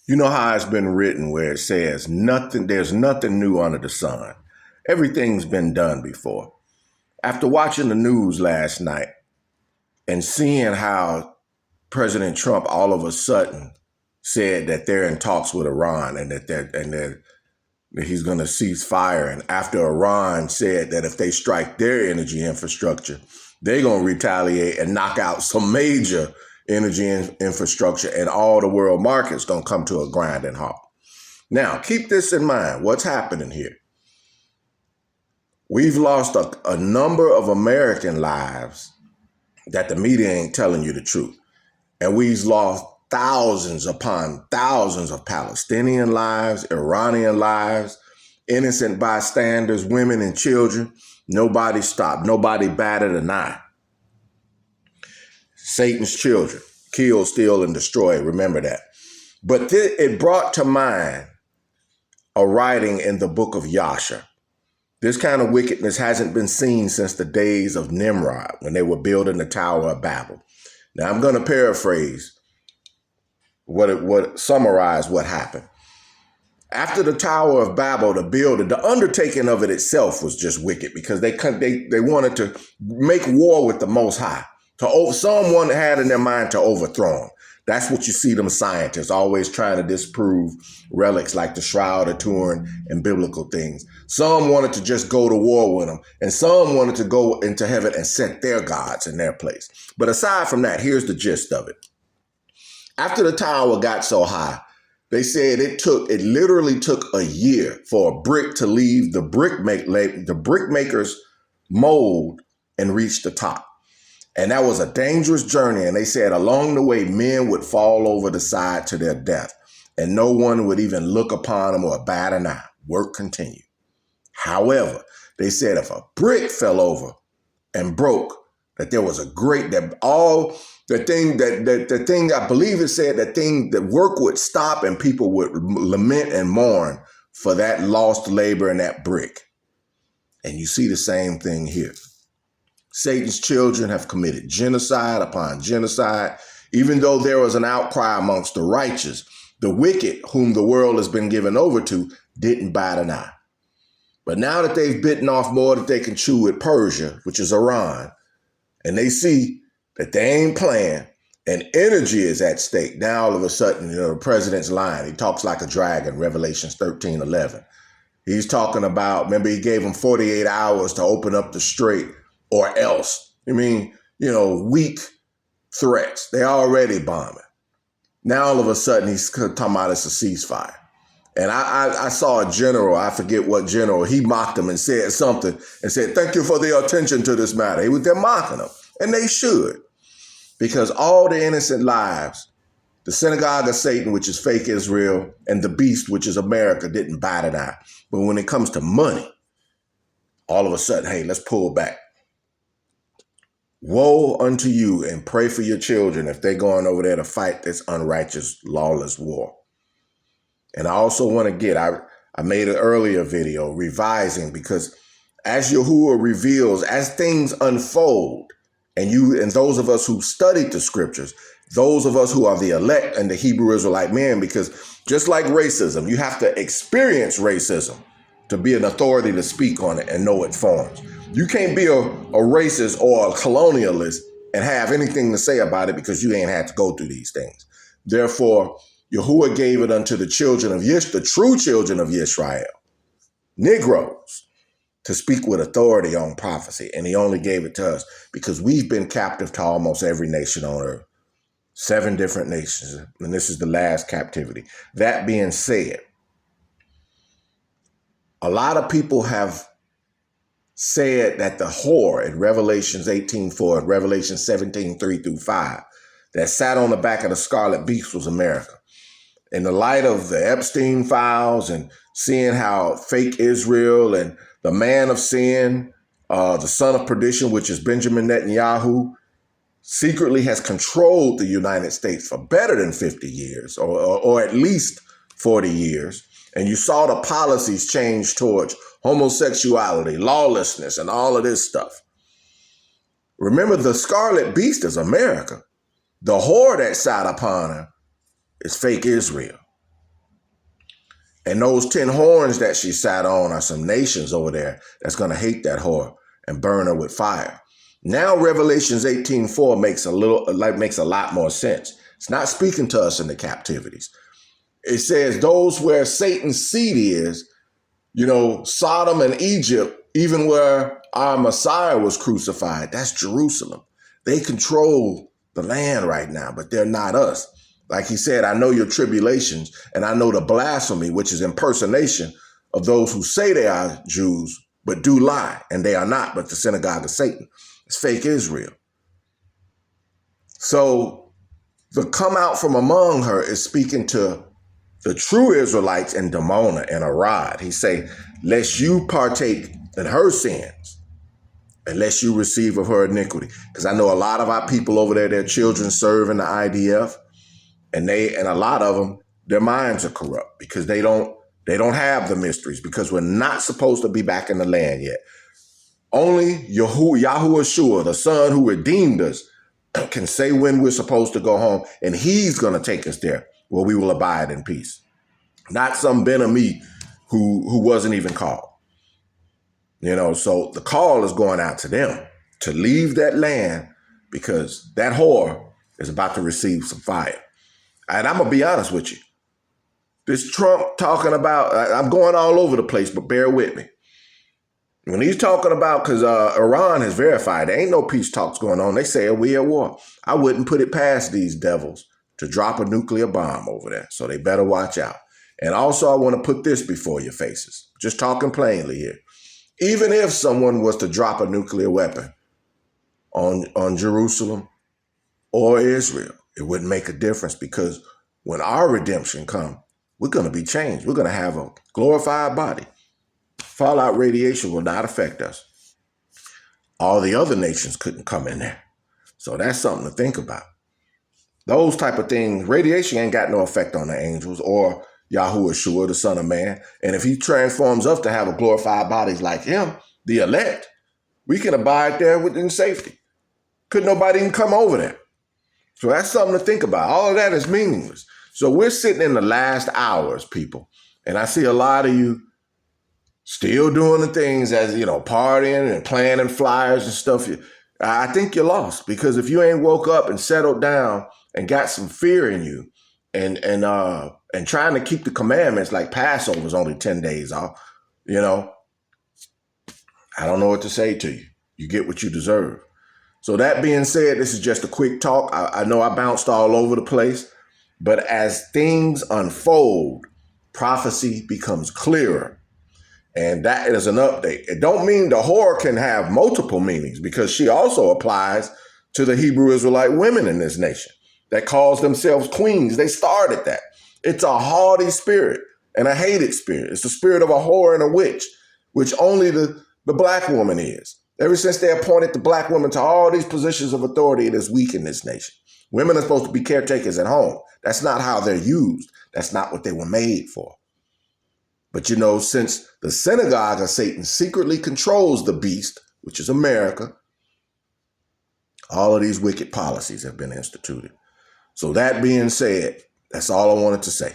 You know how it's been written where it says there's nothing new under the sun. Everything's been done before. After watching the news last night and seeing how President Trump all of a sudden said that they're in talks with Iran and that he's going to cease fire, and after Iran said that if they strike their energy infrastructure, they're going to retaliate and knock out some major energy infrastructure, and all the world markets going to come to a grinding halt. Now, keep this in mind. What's happening here? We've lost a number of American lives that the media ain't telling you the truth. And we've lost thousands upon thousands of Palestinian lives, Iranian lives, innocent bystanders, women and children. Nobody stopped. Nobody batted an eye. Satan's children, kill, steal, and destroy. Remember that. But it brought to mind a writing in the book of Yasha. This kind of wickedness hasn't been seen since the days of Nimrod, when they were building the Tower of Babel. Now, I'm going to paraphrase summarize what happened. After the Tower of Babel, the undertaking of it itself was just wicked, because they wanted to make war with the Most High. Someone had in their mind to overthrow him. That's what you see them scientists always trying to disprove relics like the Shroud of Turin and biblical things. Some wanted to just go to war with them, and some wanted to go into heaven and set their gods in their place. But aside from that, here's the gist of it. After the tower got so high, they said it literally took a year for a brick to leave the brickmaker's mold and reach the top. And that was a dangerous journey. And they said along the way, men would fall over the side to their death, and no one would even look upon them or bat an eye. Work continued. However, they said if a brick fell over and broke, that there was I believe it said that work would stop and people would lament and mourn for that lost labor and that brick. And you see the same thing here. Satan's children have committed genocide upon genocide. Even though there was an outcry amongst the righteous, the wicked, whom the world has been given over to, didn't bat an eye. But now that they've bitten off more than they can chew with Persia, which is Iran, and they see that they ain't playing and energy is at stake, now all of a sudden, the president's lying. He talks like a dragon, Revelations 13:11. He's talking about, remember, he gave them 48 hours to open up the strait, or else. Weak threats. They're already bombing. Now all of a sudden he's talking about it's a ceasefire. And I saw a general, I forget what general, he mocked him and said something and said, "Thank you for the attention to this matter." They're mocking him. And they should. Because all the innocent lives, the synagogue of Satan, which is fake Israel, and the beast, which is America, didn't bat an eye. But when it comes to money, all of a sudden, hey, let's pull back. Woe unto you, and pray for your children if they're going over there to fight this unrighteous, lawless war. And I also want to I made an earlier video revising, because as Yahuwah reveals, as things unfold, and those of us who studied the scriptures, those of us who are the elect and the Hebrew Israelite men, because just like racism, you have to experience racism to be an authority to speak on it and know its forms. You can't be a racist or a colonialist and have anything to say about it, because you ain't had to go through these things. Therefore, Yahuwah gave it unto the children of the true children of Yisrael, Negroes, to speak with authority on prophecy. And he only gave it to us because we've been captive to almost every nation on earth. 7 different nations. And this is the last captivity. That being said, a lot of people have said that the whore in Revelations 18:4 and Revelation 17:3-5 that sat on the back of the scarlet beast was America. In the light of the Epstein files and seeing how fake Israel and the man of sin, the son of perdition, which is Benjamin Netanyahu, secretly has controlled the United States for better than 50 years or at least 40 years. And you saw the policies change towards homosexuality, lawlessness, and all of this stuff. Remember, the scarlet beast is America. The whore that sat upon her is fake Israel. And those 10 horns that she sat on are some nations over there that's going to hate that whore and burn her with fire. Now Revelations 18:4 makes a lot more sense. It's not speaking to us in the captivities. It says those where Satan's seat is, Sodom and Egypt, even where our Messiah was crucified, that's Jerusalem. They control the land right now, but they're not us. Like he said, I know your tribulations and I know the blasphemy, which is impersonation of those who say they are Jews, but do lie, and they are not, but the synagogue of Satan. It's fake Israel. So the come out from among her is speaking to the true Israelites in Damona and Arad. He say, lest you partake in her sins, unless you receive of her iniquity. Because I know a lot of our people over there, their children serve in the IDF, and a lot of them, their minds are corrupt because they don't have the mysteries, because we're not supposed to be back in the land yet. Only Yahushua, the Son who redeemed us, can say when we're supposed to go home, and he's going to take us there where we will abide in peace. Not some Ben-Ami who wasn't even called. So the call is going out to them to leave that land, because that whore is about to receive some fire. And I'm going to be honest with you. This Trump talking about, I'm going all over the place, but bear with me. When he's talking about, because Iran has verified, there ain't no peace talks going on. They say we at war. I wouldn't put it past these devils to drop a nuclear bomb over there. So they better watch out. And also, I want to put this before your faces. Just talking plainly here. Even if someone was to drop a nuclear weapon on Jerusalem or Israel, it wouldn't make a difference, because when our redemption comes, we're going to be changed. We're going to have a glorified body. Fallout radiation will not affect us. All the other nations couldn't come in there. So that's something to think about. Those type of things, radiation ain't got no effect on the angels or Yahushua, the Son of Man. And if he transforms us to have a glorified bodies like him, the elect, we can abide there within safety. Could nobody even come over there? So that's something to think about. All of that is meaningless. So we're sitting in the last hours, people. And I see a lot of you still doing the things as, partying and planning flyers and stuff. I think you're lost, because if you ain't woke up and settled down and got some fear in you and trying to keep the commandments, like Passover is only 10 days off, I don't know what to say to you. You get what you deserve. So that being said, this is just a quick talk. I know I bounced all over the place, but as things unfold, prophecy becomes clearer. And that is an update. It don't mean the whore can have multiple meanings, because she also applies to the Hebrew Israelite women in this nation that calls themselves queens. They started that. It's a haughty spirit and a hated spirit. It's the spirit of a whore and a witch, which only the black woman is. Ever since they appointed the black woman to all these positions of authority, it is weak in this nation. Women are supposed to be caretakers at home. That's not how they're used. That's not what they were made for. But since the synagogue of Satan secretly controls the beast, which is America, all of these wicked policies have been instituted. So that being said, that's all I wanted to say.